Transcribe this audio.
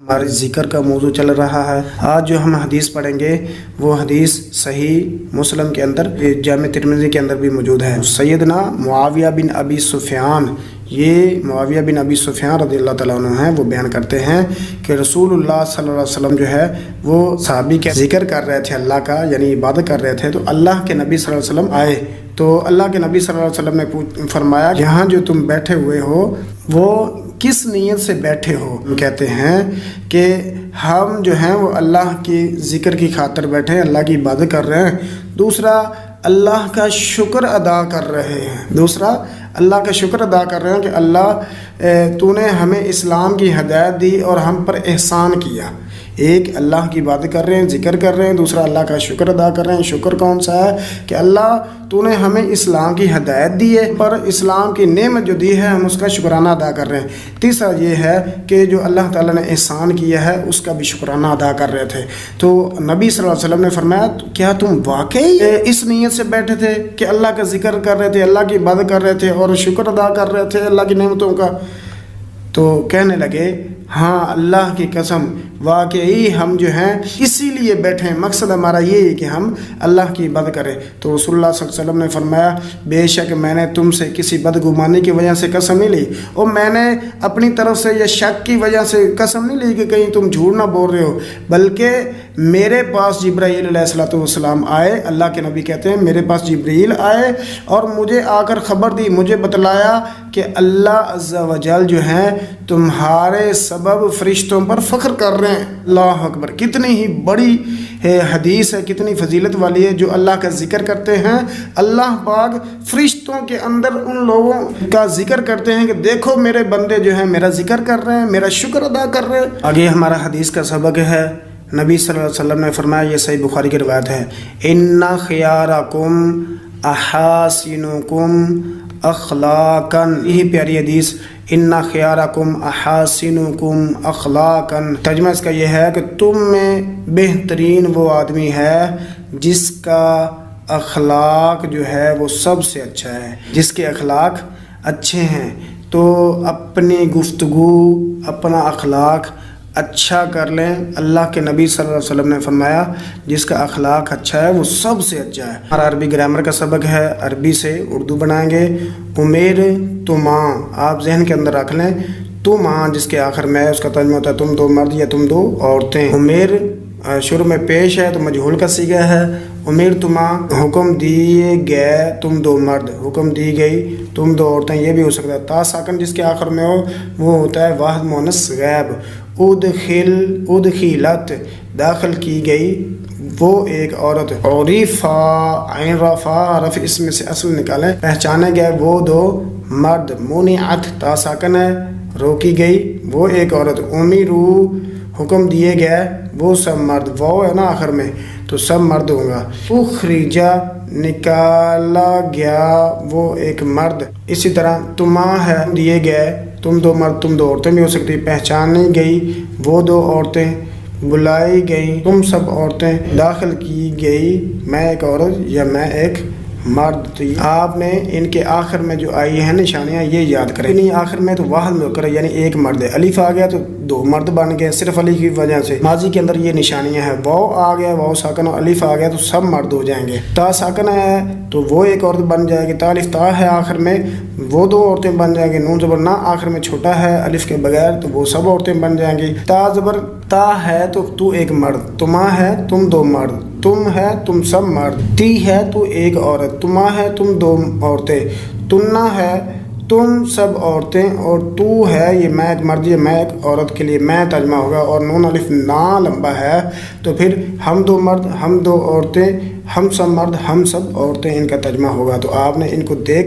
ہمارے ذکر کا موضوع چل رہا ہے۔ آج جو ہم حدیث پڑھیں گے وہ حدیث صحیح مسلم کے اندر، جامع ترمذی کے اندر بھی موجود ہے۔ سیدنا معاویہ بن ابی سفیان، یہ معاویہ بن ابی سفیان رضی اللہ تعالیٰ عنہ ہیں، وہ بیان کرتے ہیں کہ رسول اللہ صلی اللہ علیہ وسلم جو ہے وہ صحابی کے ذکر کر رہے تھے اللہ کا، یعنی عبادت کر رہے تھے، تو اللہ کے نبی صلی اللہ علیہ وسلم آئے تو اللہ کے نبی صلی اللہ علیہ وسلم نے فرمایا یہاں جو تم بیٹھے ہوئے ہو وہ کس نیت سے بیٹھے ہو؟ ہم کہتے ہیں کہ ہم جو ہیں وہ اللہ کی ذکر کی خاطر بیٹھے ہیں، اللہ کی عبادت کر رہے ہیں۔ دوسرا اللہ کا شکر ادا کر رہے ہیں، اللہ کا شکر ادا کر رہے ہیں کہ اللہ تو نے ہمیں اسلام کی ہدایت دی اور ہم پر احسان کیا۔ ایک اللہ کی عبادت کر رہے ہیں، ذکر کر رہے ہیں، دوسرا اللہ کا شکر ادا کر رہے ہیں۔ شکر کون سا ہے؟ کہ اللہ تو نے ہمیں اسلام کی ہدایت دی ہے، پر اسلام کی نعمت جو دی ہے ہم اس کا شکرانہ ادا کر رہے ہیں۔ تیسرا یہ ہے کہ جو اللہ تعالیٰ نے احسان کیا ہے اس کا بھی شکرانہ ادا کر رہے تھے۔ تو نبی صلی اللہ علیہ وسلم نے فرمایا کیا تم واقعی اس نیت سے بیٹھے تھے کہ اللہ کا ذکر کر رہے تھے، اللہ کی عبادت کر رہے تھے اور شکر ادا کر رہے تھے اللہ کی نعمتوں کا؟ تو کہنے لگے ہاں اللہ کی قسم واقعی ہم جو ہیں اسی لیے بیٹھے ہیں، مقصد ہمارا یہ ہے کہ ہم اللہ کی عبادت کریں۔ تو رسول اللہ صلی اللہ علیہ وسلم نے فرمایا بے شک میں نے تم سے کسی بدگمانی کی وجہ سے قسم نہیں لی، اور میں نے اپنی طرف سے یا شک کی وجہ سے قسم نہیں لی کہ کہیں تم جھوٹ نہ بول رہے ہو، بلکہ میرے پاس جبرائیل علیہ السلام آئے، اللہ کے نبی کہتے ہیں میرے پاس جبرائیل آئے اور مجھے آ کر خبر دی، مجھے بتلایا کہ اللہ عز و جل جو ہیں تمہارے سبب فرشتوں پر فخر کر رہے ہیں۔ اللہ اکبر! کتنی ہی بڑی حدیث ہے، کتنی فضیلت والی ہے۔ جو اللہ کا ذکر کرتے ہیں اللہ پاک فرشتوں کے اندر ان لوگوں کا ذکر کرتے ہیں کہ دیکھو میرے بندے جو ہیں میرا ذکر کر رہے ہیں، میرا شکر ادا کر رہے ہیں۔ آگے ہمارا حدیث کا سبق ہے، نبی صلی اللہ علیہ وسلم نے فرمایا، یہ صحیح بخاری کی روایت ہے، ان خیارکم احاسنکم اخلاقا، یہی پیاری حدیث، ان خیارکم احاسنکم اخلاقا، ترجمہ اس کا یہ ہے کہ تم میں بہترین وہ آدمی ہے جس کا اخلاق جو ہے وہ سب سے اچھا ہے، جس کے اخلاق اچھے ہیں۔ تو اپنی گفتگو، اپنا اخلاق اچھا کر لیں۔ اللہ کے نبی صلی اللہ علیہ وسلم نے فرمایا جس کا اخلاق اچھا ہے وہ سب سے اچھا ہے۔ ہمارا عربی گرامر کا سبق ہے، عربی سے اردو بنائیں گے۔ امیر تماں، آپ ذہن کے اندر رکھ لیں، تماں جس کے آخر میں ہے اس کا ترجمہ ہوتا ہے تم دو مرد یا تم دو عورتیں۔ امیر شروع میں پیش ہے تو مجہول کا صیغہ ہے۔ امیر تماں، حکم دیے گئے تم دو مرد، حکم دی گئی تم دو عورتیں، یہ بھی ہو سکتا ہے۔ تا ساکن جس کے آخر میں ہو وہ ہوتا ہے واحد مؤنث غائب۔ ادخلت، داخل کی گئی وہ ایک عورت۔ عرفا، عین رفع، رفع اس میں سے اصل نکالیں، پہچانے گئے وہ دو مرد۔ منعت، تا ساکن ہے، روکی گئی وہ ایک عورت۔ امیرو، حکم دیے گئے وہ سب مرد، وہ ہے نا آخر میں تو سب مرد ہوگا۔ اخرجا، نکالا گیا وہ ایک مرد۔ اسی طرح تما ہے، دیے گئے تم دو مرد، تم دو عورتیں بھی ہو سکتی۔ پہچانی گئی وہ دو عورتیں، بلائی گئی تم سب عورتیں، داخل کی گئی میں ایک عورت یا میں ایک مرد۔ تو آپ نے ان کے آخر میں جو آئی ہیں نشانیاں یہ یاد کریں۔ نہیں آخر میں تو واحد مذکر یعنی ایک مرد ہے، الف آ گیا تو دو مرد بن گئے صرف الف کی وجہ سے۔ ماضی کے اندر یہ نشانیاں ہیں، واو آ گیا، واو ساکن اور الف آ گیا تو سب مرد ہو جائیں گے۔ تا ساکن ہے تو وہ ایک عورت بن جائے گی، تا الف تا ہے آخر میں وہ دو عورتیں بن جائیں گی۔ نون زبر نہ آخر میں چھوٹا ہے الف کے بغیر تو وہ سب عورتیں بن جائیں گی۔ تا زبر تا ہے تو ایک مرد، تما ہے تم دو مرد، تم ہے تم سب مرد، تی ہے تو ایک عورت، تما ہے تم دو عورتیں، تنا ہے تم سب عورتیں، اور تو ہے یہ میں ایک مرد یا میں ایک عورت کے لیے میں ترجمہ ہوگا۔ اور نون الف نا لمبا ہے تو پھر ہم دو مرد، ہم دو عورتیں، ہم سب مرد، ہم سب عورتیں ان کا ترجمہ ہوگا۔ تو آپ نے ان کو دیکھ